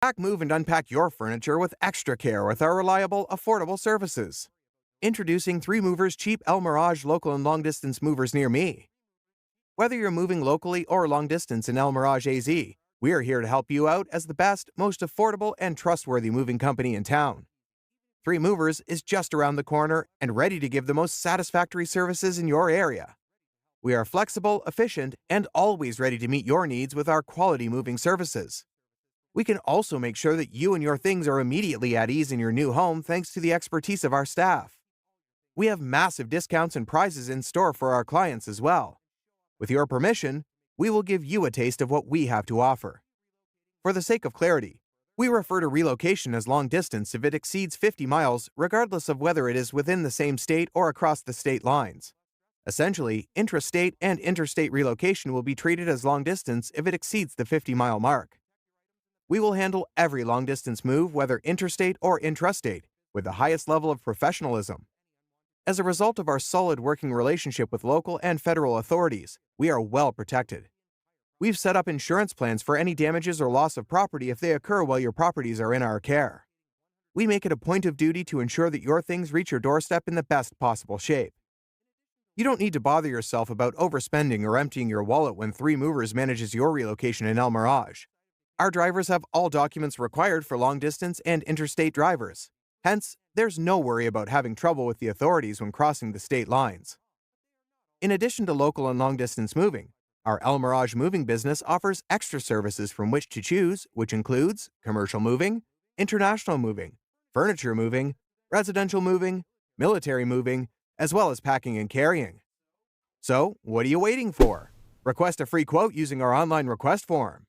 Pack, move, and unpack your furniture with extra care with our reliable, affordable services. Introducing 3Movers Cheap El Mirage local and long-distance movers near me. Whether you're moving locally or long-distance in El Mirage AZ, we are here to help you out as the best, most affordable, and trustworthy moving company in town. 3Movers is just around the corner and ready to give the most satisfactory services in your area. We are flexible, efficient, and always ready to meet your needs with our quality moving services. We can also make sure that you and your things are immediately at ease in your new home thanks to the expertise of our staff. We have massive discounts and prizes in store for our clients as well. With your permission, we will give you a taste of what we have to offer. For the sake of clarity, we refer to relocation as long distance if it exceeds 50 miles, regardless of whether it is within the same state or across the state lines. Essentially, intrastate and interstate relocation will be treated as long distance if it exceeds the 50-mile mark. We will handle every long-distance move, whether interstate or intrastate, with the highest level of professionalism. As a result of our solid working relationship with local and federal authorities, we are well protected. We've set up insurance plans for any damages or loss of property if they occur while your properties are in our care. We make it a point of duty to ensure that your things reach your doorstep in the best possible shape. You don't need to bother yourself about overspending or emptying your wallet when 3Movers manages your relocation in El Mirage. Our drivers have all documents required for long-distance and interstate drivers. Hence, there's no worry about having trouble with the authorities when crossing the state lines. In addition to local and long-distance moving, our El Mirage moving business offers extra services from which to choose, which includes commercial moving, international moving, furniture moving, residential moving, military moving, as well as packing and carrying. So, what are you waiting for? Request a free quote using our online request form.